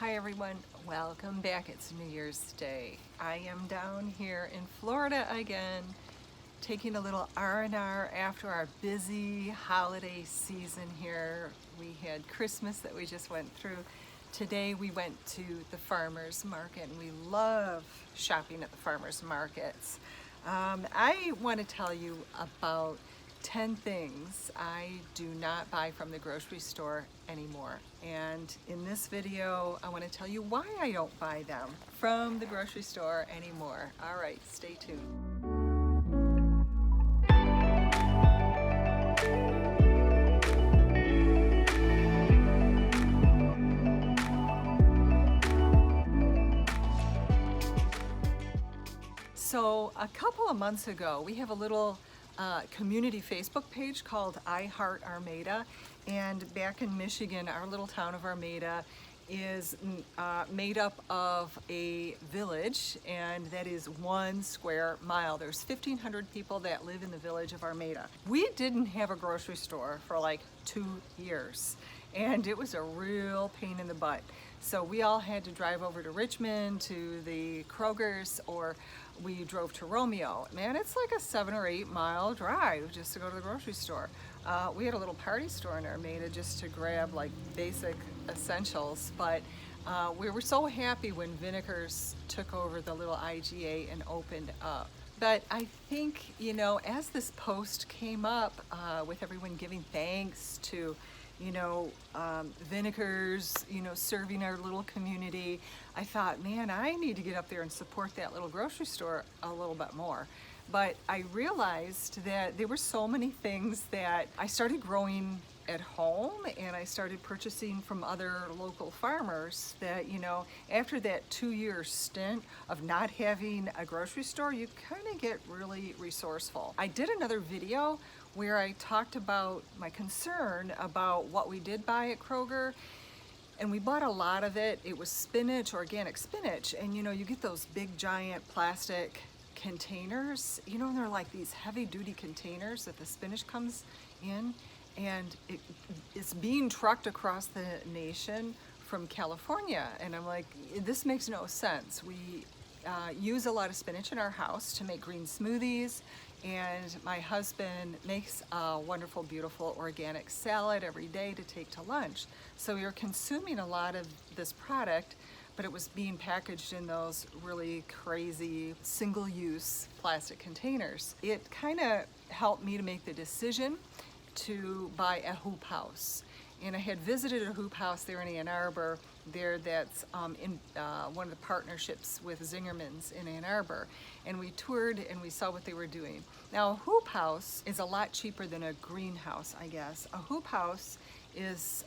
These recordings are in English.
Hi everyone, welcome back. It's New Year's Day. I am down here in Florida again, taking a little R&R after our busy holiday season here. We had Christmas that we just went through. Today we went to the farmers market and we love shopping at the farmers markets. I want to tell you about 10 things I do not buy from the grocery store anymore. And in this video, I want to tell you why I don't buy them from the grocery store anymore. All right, stay tuned. So a couple of months ago, we have a little community Facebook page called I Heart Armada, and back in Michigan, our little town of Armada is made up of a village, and that is 1 square mile. There's 1,500 people that live in the village of Armada. We didn't have a grocery store for like 2 years, and it was a real pain in the butt. So we all had to drive over to Richmond to the Kroger's, or we drove to Romeo. Man, it's like a 7 or 8 mile drive just to go to the grocery store. We had a little party store in Armada just to grab like basic essentials, but we were so happy when Vinegar's took over the little IGA and opened up. But I think, you know, as this post came up with everyone giving thanks to Vinegar's, serving our little community, I thought, man, I need to get up there and support that little grocery store a little bit more. But I realized that there were so many things that I started growing at home, and I started purchasing from other local farmers that, after that 2-year stint of not having a grocery store, you kind of get really resourceful. I did another video where I talked about my concern about what we did buy at Kroger, and we bought a lot of it. It was spinach, organic spinach, and you get those big giant plastic containers, and they're like these heavy duty containers that the spinach comes in, and it's being trucked across the nation from California. And I'm like, this makes no sense. We use a lot of spinach in our house to make green smoothies, and my husband makes a wonderful, beautiful organic salad every day to take to lunch. So we were consuming a lot of this product, but it was being packaged in those really crazy single-use plastic containers. It kind of helped me to make the decision to buy a hoop house. And I had visited a hoop house there in Ann Arbor, that's in one of the partnerships with Zingerman's in Ann Arbor. And we toured and we saw what they were doing. Now, a hoop house is a lot cheaper than a greenhouse, I guess. A hoop house is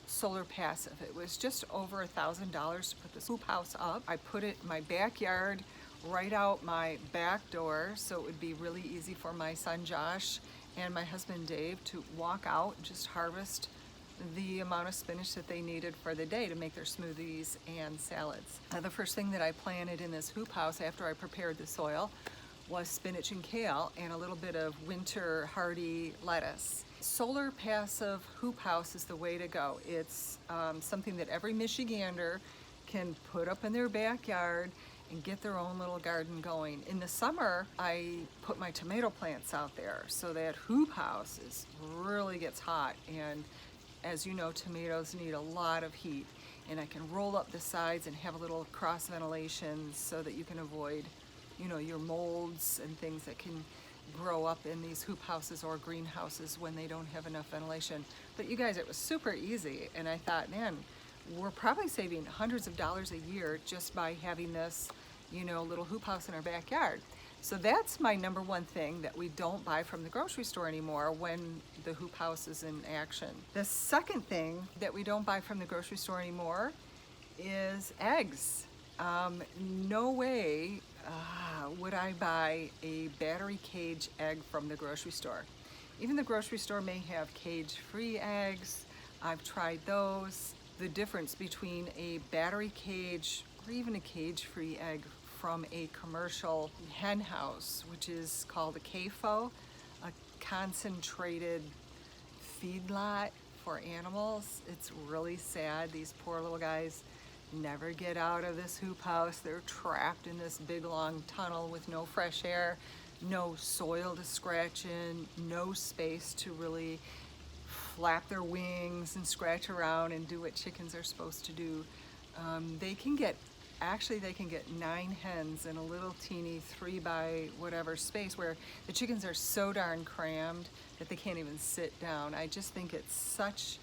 solar passive. It was just over $1,000 to put this hoop house up. I put it in my backyard, right out my back door, so it would be really easy for my son Josh and my husband Dave to walk out and just harvest the amount of spinach that they needed for the day to make their smoothies and salads. The first thing that I planted in this hoop house after I prepared the soil was spinach and kale and a little bit of winter hardy lettuce. Solar passive hoop house is the way to go. It's something that every Michigander can put up in their backyard and get their own little garden going. In the summer, I put my tomato plants out there, so that hoop house really gets hot, and as you know, tomatoes need a lot of heat, and I can roll up the sides and have a little cross ventilation so that you can avoid, your molds and things that can grow up in these hoop houses or greenhouses when they don't have enough ventilation. But you guys, it was super easy, and I thought, man, we're probably saving hundreds of dollars a year just by having this, little hoop house in our backyard. So that's my number one thing that we don't buy from the grocery store anymore when the hoop house is in action. The second thing that we don't buy from the grocery store anymore is eggs. No way would I buy a battery cage egg from the grocery store. Even the grocery store may have cage-free eggs. I've tried those. The difference between a battery cage or even a cage-free egg from a commercial hen house, which is called a CAFO, a concentrated feedlot for animals. It's really sad. These poor little guys never get out of this hoop house. They're trapped in this big long tunnel with no fresh air, no soil to scratch in, no space to really flap their wings and scratch around and do what chickens are supposed to do. They can get 9 hens in a little teeny 3 by whatever space where the chickens are so darn crammed that they can't even sit down. I just think it's such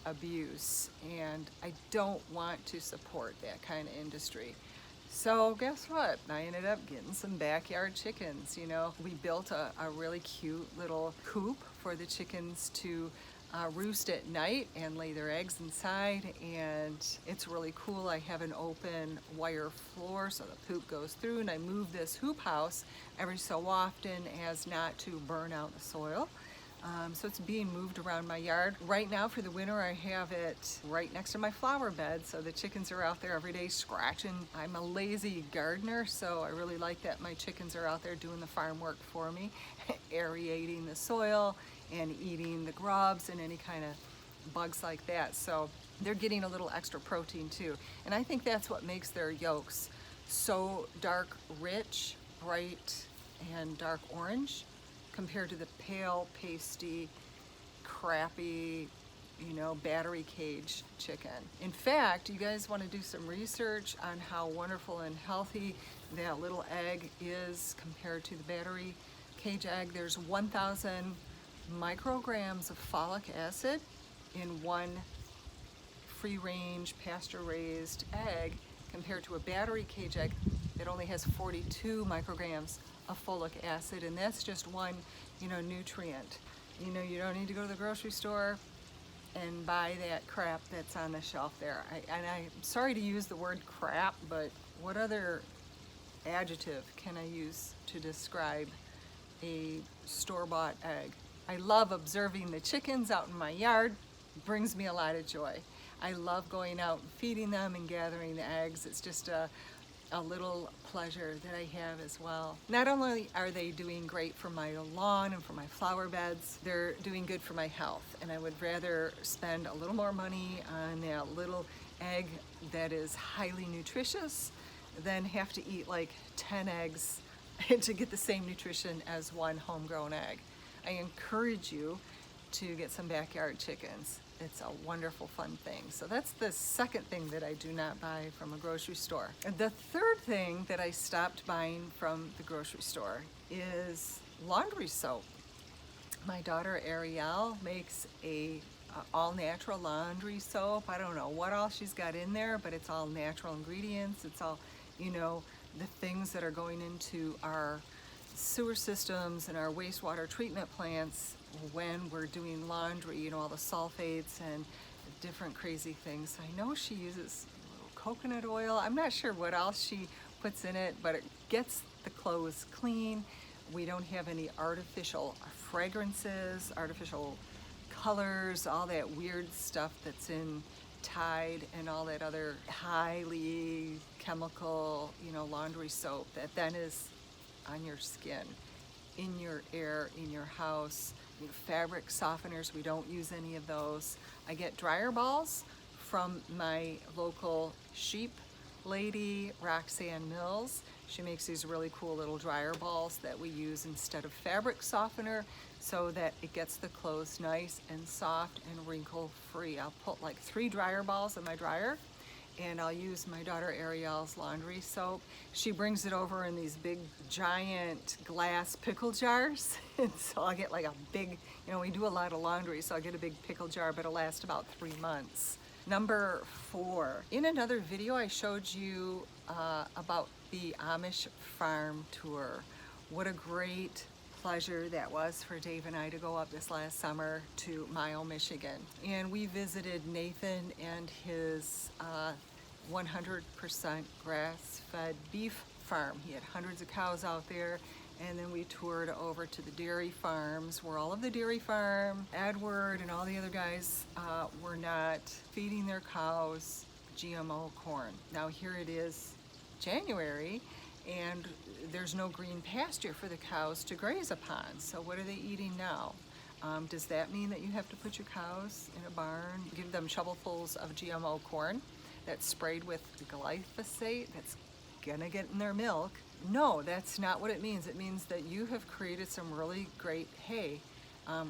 abuse, and I don't want to support that kind of industry. So guess what? I ended up getting some backyard chickens. You know, we built a really cute little coop for the chickens to roost at night and lay their eggs inside, and it's really cool. I have an open wire floor so the poop goes through, and I move this hoop house every so often as not to burn out the soil. So it's being moved around my yard. Right now for the winter I have it right next to my flower bed, so the chickens are out there every day scratching. I'm a lazy gardener, so I really like that my chickens are out there doing the farm work for me, aerating the soil and eating the grubs and any kind of bugs like that. So they're getting a little extra protein too. And I think that's what makes their yolks so dark, rich, bright, and dark orange compared to the pale, pasty, crappy, battery cage chicken. In fact, you guys want to do some research on how wonderful and healthy that little egg is compared to the battery cage egg. There's 1,000 micrograms of folic acid in one free-range pasture-raised egg compared to a battery cage egg that only has 42 micrograms of folic acid, and that's just one nutrient. You don't need to go to the grocery store and buy that crap that's on the shelf there. I'm sorry to use the word crap, but what other adjective can I use to describe a store-bought egg? I love observing the chickens out in my yard. It brings me a lot of joy. I love going out and feeding them and gathering the eggs. It's just a little pleasure that I have as well. Not only are they doing great for my lawn and for my flower beds, they're doing good for my health. And I would rather spend a little more money on that little egg that is highly nutritious than have to eat like 10 eggs to get the same nutrition as one homegrown egg. I encourage you to get some backyard chickens. It's a wonderful, fun thing. So that's the second thing that I do not buy from a grocery store. The third thing that I stopped buying from the grocery store is laundry soap. My daughter Ariel makes a all-natural laundry soap. I don't know what all she's got in there, but it's all natural ingredients. It's all, the things that are going into our sewer systems and our wastewater treatment plants when we're doing laundry, all the sulfates and different crazy things. I know she uses coconut oil. I'm not sure what else she puts in it, but it gets the clothes clean. We don't have any artificial fragrances, artificial colors, all that weird stuff that's in Tide and all that other highly chemical, laundry soap that then is on your skin, in your air, in your house. Fabric softeners, we don't use any of those. I get dryer balls from my local sheep lady, Roxanne Mills. She makes these really cool little dryer balls that we use instead of fabric softener so that it gets the clothes nice and soft and wrinkle free. I'll put like 3 dryer balls in my dryer, and I'll use my daughter Ariel's laundry soap. She brings it over in these big giant glass pickle jars. And so I'll get like a big, we do a lot of laundry, so I'll get a big pickle jar, but it'll last about 3 months. Number 4, in another video I showed you about the Amish farm tour. What a great pleasure that was for Dave and I to go up this last summer to Mile, Michigan. And we visited Nathan and his 100% grass-fed beef farm. He had hundreds of cows out there, and then we toured over to the dairy farms where all of the dairy farm, Edward and all the other guys were not feeding their cows GMO corn. Now here it is January, and there's no green pasture for the cows to graze upon. So what are they eating now? Does that mean that you have to put your cows in a barn, give them shovelfuls of GMO corn? that's sprayed with glyphosate that's gonna get in their milk. No, that's not what it means. It means that you have created some really great hay,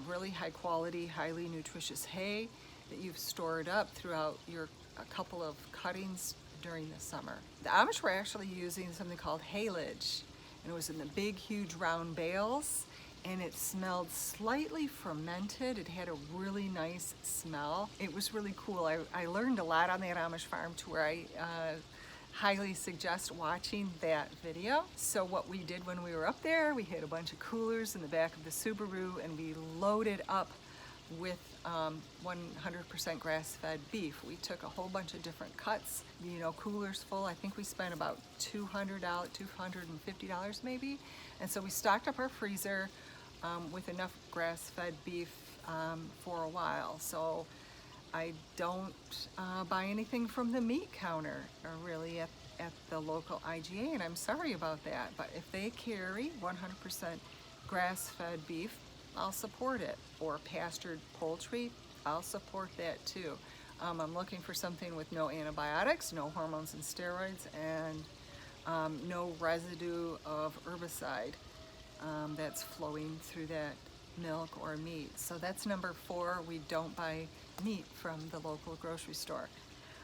really high quality, highly nutritious hay that you've stored up throughout your a couple of cuttings during the summer. The Amish were actually using something called haylage, and it was in the big, huge round bales, and it smelled slightly fermented. It had a really nice smell. It was really cool. I learned a lot on that Amish farm to where I highly suggest watching that video. So what we did when we were up there, we had a bunch of coolers in the back of the Subaru, and we loaded up with 100% grass-fed beef. We took a whole bunch of different cuts, coolers full. I think we spent about $250 maybe. And so we stocked up our freezer with enough grass-fed beef for a while. So I don't buy anything from the meat counter or really at the local IGA, and I'm sorry about that. But if they carry 100% grass-fed beef, I'll support it. Or pastured poultry, I'll support that too. I'm looking for something with no antibiotics, no hormones and steroids, and no residue of herbicide that's flowing through that milk or meat. So that's number 4. We don't buy meat from the local grocery store.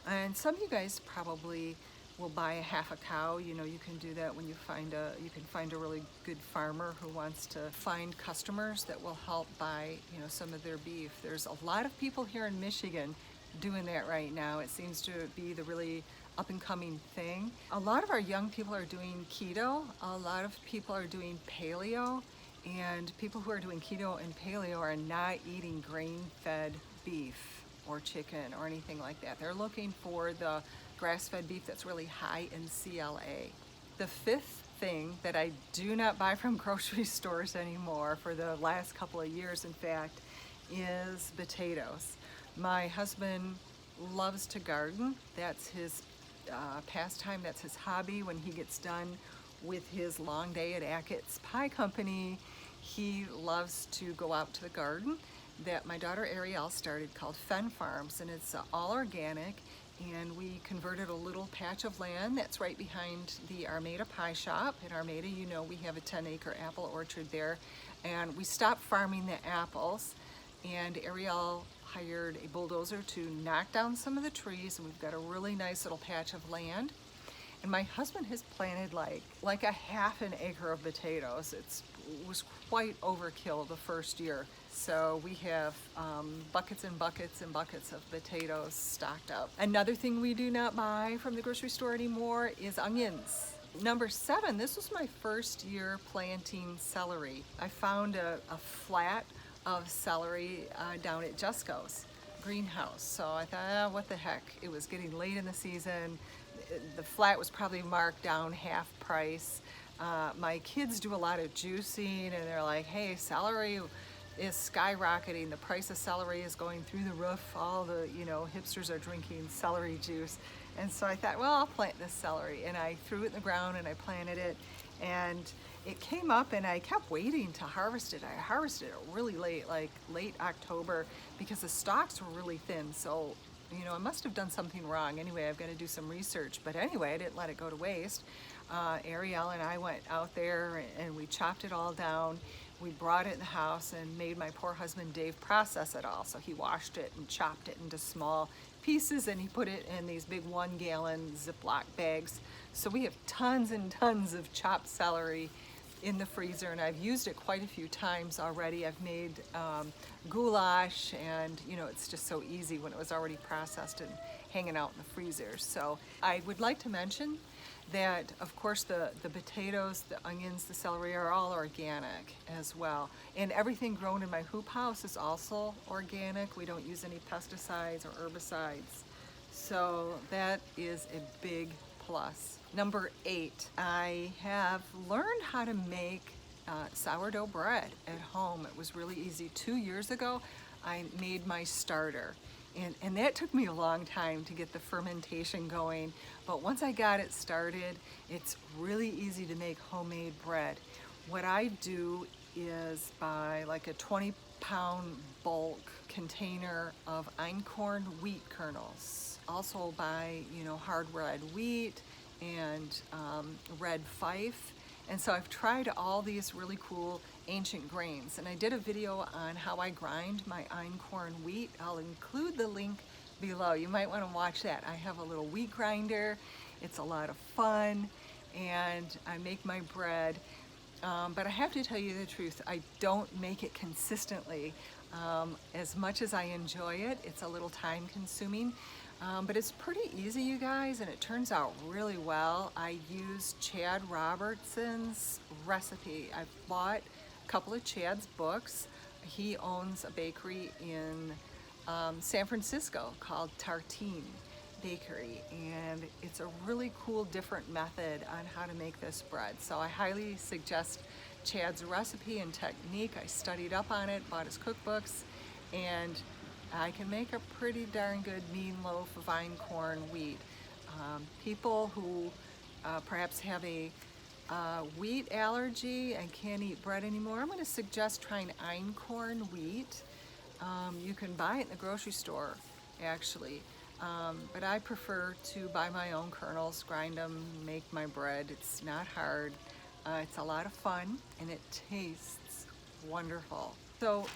And some of you guys probably will buy a half a cow. You can do that when you can find a really good farmer who wants to find customers that will help buy, some of their beef. There's a lot of people here in Michigan doing that right now. It seems to be the really up and coming thing. A lot of our young people are doing keto. A lot of people are doing paleo, and people who are doing keto and paleo are not eating grain-fed beef or chicken or anything like that. They're looking for the grass-fed beef that's really high in CLA. The 5th thing that I do not buy from grocery stores anymore, for the last couple of years in fact, is potatoes. My husband loves to garden. That's his pastime, that's his hobby. When he gets done with his long day at Achatz Pie Company, he loves to go out to the garden that my daughter Ariel started called Fen Farms, and it's all organic. And we converted a little patch of land that's right behind the Armada Pie Shop. In Armada, we have a 10-acre apple orchard there. And we stopped farming the apples, and Ariel hired a bulldozer to knock down some of the trees, and we've got a really nice little patch of land. And my husband has planted like a half an acre of potatoes. It was quite overkill the first year. So we have buckets and buckets and buckets of potatoes stocked up. Another thing we do not buy from the grocery store anymore is onions. Number 7, this was my first year planting celery. I found a flat of celery down at Jesco's greenhouse. So I thought, what the heck? It was getting late in the season. The flat was probably marked down half price. My kids do a lot of juicing, and they're like, hey, celery is skyrocketing. The price of celery is going through the roof. All the hipsters are drinking celery juice. And so I thought, well, I'll plant this celery. And I threw it in the ground and I planted it. And it came up, and I kept waiting to harvest it. I harvested it really late, like late October, because the stalks were really thin. So I must have done something wrong. Anyway, I've got to do some research. But anyway, I didn't let it go to waste. Ariel and I went out there and we chopped it all down. We brought it in the house and made my poor husband Dave process it all. So he washed it and chopped it into small pieces, and he put it in these big 1-gallon Ziploc bags. So we have tons and tons of chopped celery in the freezer, and I've used it quite a few times already. I've made goulash, and it's just so easy when it was already processed and hanging out in the freezer. So I would like to mention that, of course, the potatoes, the onions, the celery are all organic as well. And everything grown in my hoop house is also organic. We don't use any pesticides or herbicides. So that is a big plus. Number 8, I have learned how to make sourdough bread at home. It was really easy. 2 years ago, I made my starter. And that took me a long time to get the fermentation going. But once I got it started, it's really easy to make homemade bread. What I do is buy like a 20-pound bulk container of Einkorn wheat kernels. also buy, you know, hard red wheat and red fife. And so I've tried all these really cool ancient grains. And I did a video on how I grind my Einkorn wheat. I'll include the link below. You might want to watch that. I have a little wheat grinder. It's a lot of fun. And I make my bread. But I have to tell you the truth, I don't make it consistently. As much as I enjoy it, it's a little time consuming. But it's pretty easy, you guys, and it turns out really well. I used Chad Robertson's recipe. I bought a couple of Chad's books. He owns a bakery in San Francisco called Tartine Bakery, and it's a really cool different method on how to make this bread. So I highly suggest Chad's recipe and technique. I studied up on it, bought his cookbooks, and I can make a pretty darn good mean loaf of einkorn wheat. People who perhaps have a wheat allergy and can't eat bread anymore, I'm going to suggest trying einkorn wheat. You can buy it in the grocery store, actually. But I prefer to buy my own kernels, grind them, make my bread. It's not hard. It's a lot of fun, and it tastes wonderful. So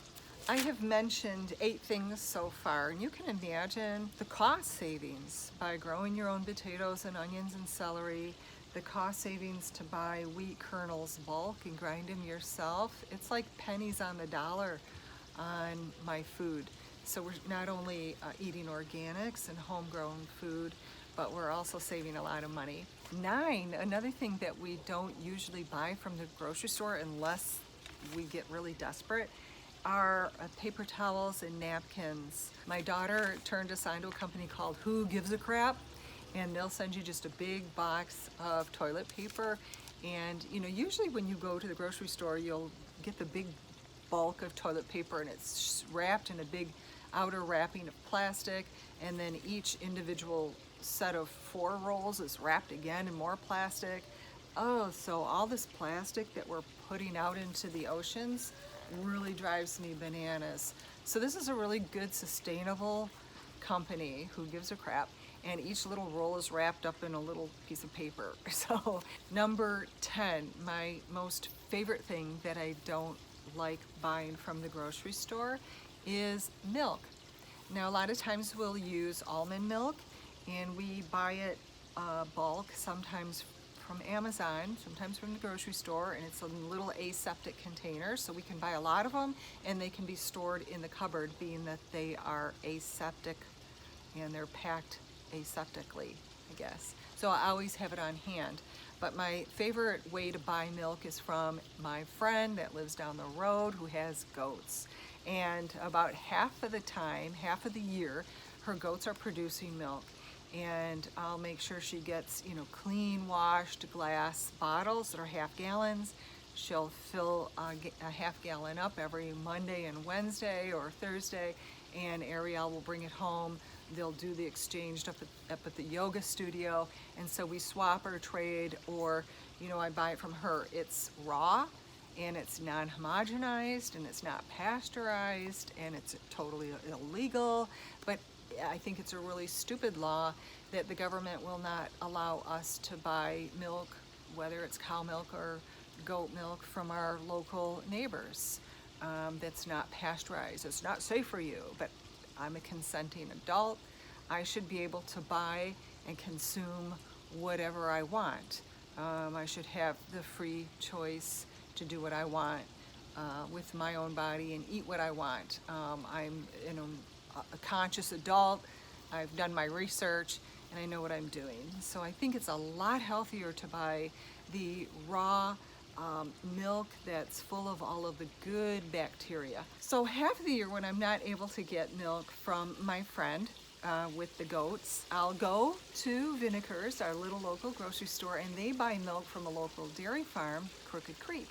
I have mentioned 8 things so far, and you can imagine the cost savings by growing your own potatoes and onions and celery, the cost savings to buy wheat kernels bulk and grind them yourself. It's like pennies on the dollar on my food. So we're not only eating organics and homegrown food, but we're also saving a lot of money. 9, another thing that we don't usually buy from the grocery store unless we get really desperate, are paper towels and napkins. My daughter turned us on to a company called Who Gives a Crap, and they'll send you just a big box of toilet paper. And you know, usually when you go to the grocery store, you'll get the big bulk of toilet paper, and it's wrapped in a big outer wrapping of plastic, and then each individual set of 4 rolls is wrapped again in more plastic. Oh, so all this plastic that we're putting out into the oceans really drives me bananas. So this is a really good sustainable company, Who Gives a Crap, and each little roll is wrapped up in a little piece of paper. So number 10, my most favorite thing that I don't like buying from the grocery store is milk. Now a lot of times we'll use almond milk, and we buy it bulk, sometimes from Amazon, sometimes from the grocery store, and it's in little aseptic containers, so we can buy a lot of them, and they can be stored in the cupboard, being that they are aseptic and they're packed aseptically, I guess. So I always have it on hand. But my favorite way to buy milk is from my friend that lives down the road who has goats. And about half of the time, half of the year, her goats are producing milk. And I'll make sure she gets, you know, clean washed glass bottles that are half gallons. She'll fill a half gallon up every Monday and Wednesday or Thursday, and Ariel will bring it home. They'll do the exchange up at the yoga studio, and so we swap or trade, or, you know, I buy it from her. It's raw, and it's non-homogenized, and it's not pasteurized, and it's totally illegal, but I think it's a really stupid law that the government will not allow us to buy milk, whether it's cow milk or goat milk, from our local neighbors. That's not pasteurized. It's not safe for you, but I'm a consenting adult. I should be able to buy and consume whatever I want. I should have the free choice to do what I want with my own body and eat what I want. I'm, you know, a conscious adult. I've done my research and I know what I'm doing. So I think it's a lot healthier to buy the raw milk that's full of all of the good bacteria. So half of the year when I'm not able to get milk from my friend with the goats, I'll go to Vinegar's, our little local grocery store, and they buy milk from a local dairy farm, Crooked Creek.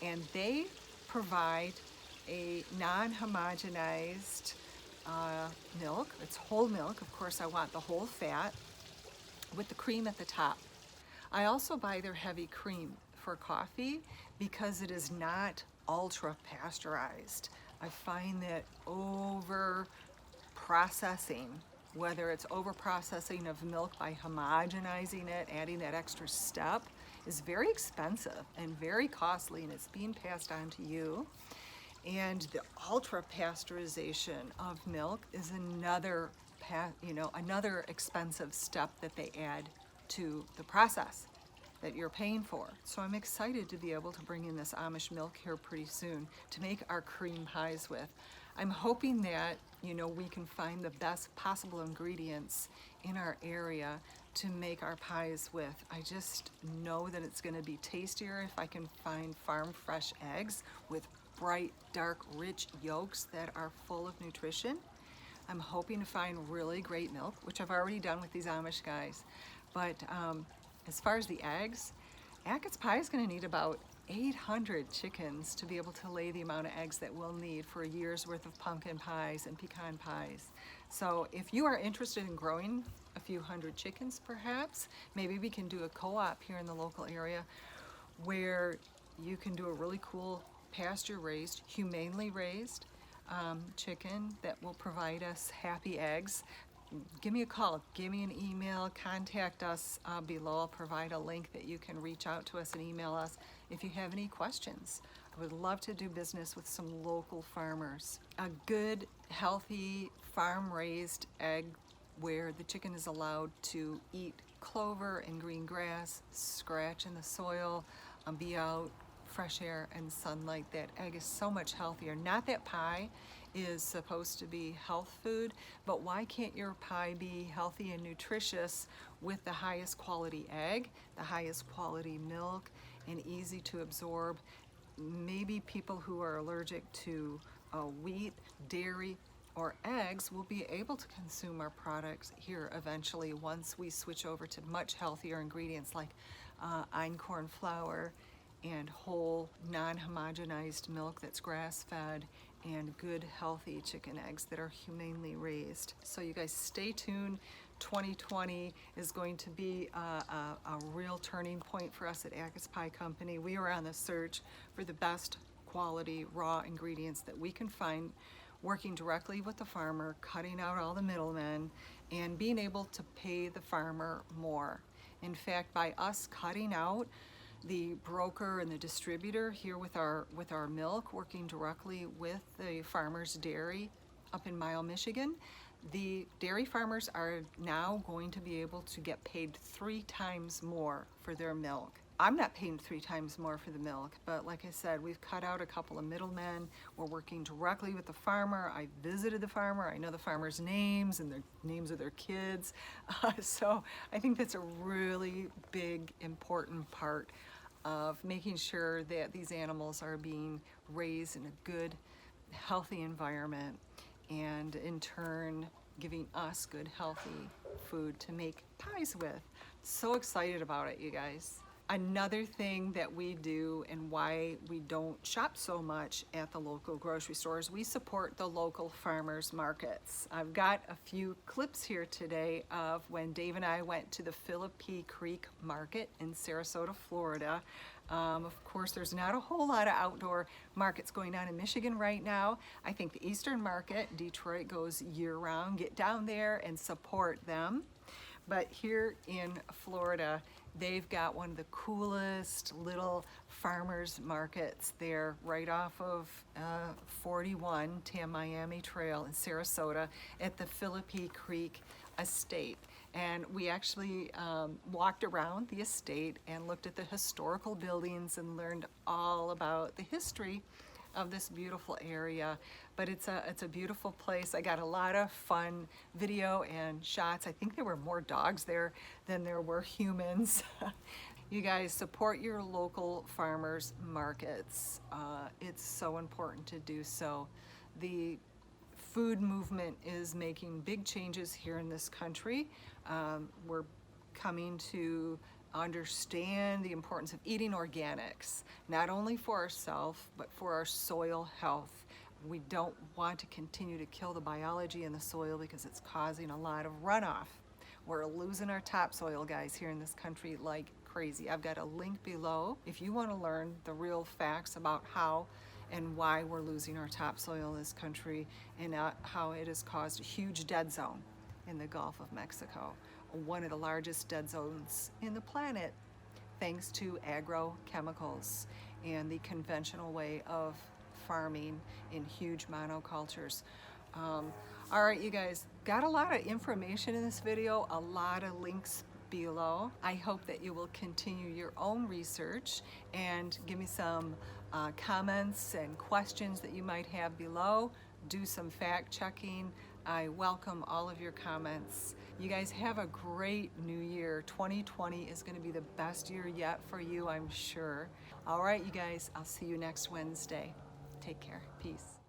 And they provide a non-homogenized milk. It's whole milk. Of course, I want the whole fat with the cream at the top. I also buy their heavy cream for coffee because it is not ultra pasteurized. I find that over processing whether it's over-processing of milk by homogenizing it, adding that extra step, is very expensive and very costly, and it's being passed on to you. And the ultra pasteurization of milk is another another expensive step that they add to the process that you're paying for. So I'm excited to be able to bring in this Amish milk here pretty soon to make our cream pies with. I'm hoping that, we can find the best possible ingredients in our area to make our pies with. I just know that it's going to be tastier if I can find farm fresh eggs with bright, dark, rich yolks that are full of nutrition. I'm hoping to find really great milk, which I've already done with these Amish guys. But as far as the eggs, Achatz pie is going to need about 800 chickens to be able to lay the amount of eggs that we'll need for a year's worth of pumpkin pies and pecan pies. So if you are interested in growing a few hundred chickens perhaps, maybe we can do a co-op here in the local area where you can do a really cool pasture-raised, humanely raised chicken that will provide us happy eggs. Give me a call, give me an email, contact us below. I'll provide a link that you can reach out to us and email us if you have any questions. I would love to do business with some local farmers. A good, healthy, farm-raised egg where the chicken is allowed to eat clover and green grass, scratch in the soil, be out, fresh air and sunlight. That egg is so much healthier. Not that pie is supposed to be health food, but why can't your pie be healthy and nutritious with the highest quality egg, the highest quality milk, and easy to absorb? Maybe people who are allergic to wheat, dairy, or eggs will be able to consume our products here eventually once we switch over to much healthier ingredients like Einkorn flour and whole non-homogenized milk that's grass-fed, and good healthy chicken eggs that are humanely raised. So you guys stay tuned. 2020 is going to be a real turning point for us at Achatz Pie Company. We are on the search for the best quality raw ingredients that we can find, working directly with the farmer, cutting out all the middlemen, and being able to pay the farmer more. In fact, by us cutting out the broker and the distributor here with our milk, working directly with the farmer's dairy up in Mile, Michigan, the dairy farmers are now going to be able to get paid 3 times more for their milk. I'm not paying 3 times more for the milk, but like I said, we've cut out a couple of middlemen. We're working directly with the farmer. I visited the farmer. I know the farmer's names and the names of their kids. So I think that's a really big, important part of making sure that these animals are being raised in a good, healthy environment, and in turn giving us good, healthy food to make pies with. So excited about it, you guys. Another thing that we do and why we don't shop so much at the local grocery stores, we support the local farmers markets. I've got a few clips here today of when Dave and I went to the Philippi Creek Market in Sarasota, Florida. Of course, there's not a whole lot of outdoor markets going on in Michigan right now. I think the Eastern Market, Detroit, goes year-round. Get down there and support them. But here in Florida, they've got one of the coolest little farmers markets there right off of 41 Tam-Miami Trail in Sarasota at the Philippi Creek Estate. And we actually walked around the estate and looked at the historical buildings and learned all about the history of this beautiful area. But it's a beautiful place. I got a lot of fun video and shots. I think there were more dogs there than there were humans. You guys, support your local farmers markets. It's so important to do so. The food movement is making big changes here in this country. We're coming to understand the importance of eating organics, not only for ourselves, but for our soil health. We don't want to continue to kill the biology in the soil because it's causing a lot of runoff. We're losing our topsoil, guys, here in this country like crazy. I've got a link below if you want to learn the real facts about how and why we're losing our topsoil in this country, and how it has caused a huge dead zone in the Gulf of Mexico, one of the largest dead zones in the planet, thanks to agrochemicals and the conventional way of farming in huge monocultures. All right, you guys, got a lot of information in this video, a lot of links below. I hope that you will continue your own research and give me some comments and questions that you might have below. Do some fact checking. I welcome all of your comments. You guys have a great new year. 2020 is going to be the best year yet for you, I'm sure. All right, you guys, I'll see you next Wednesday. Take care. Peace.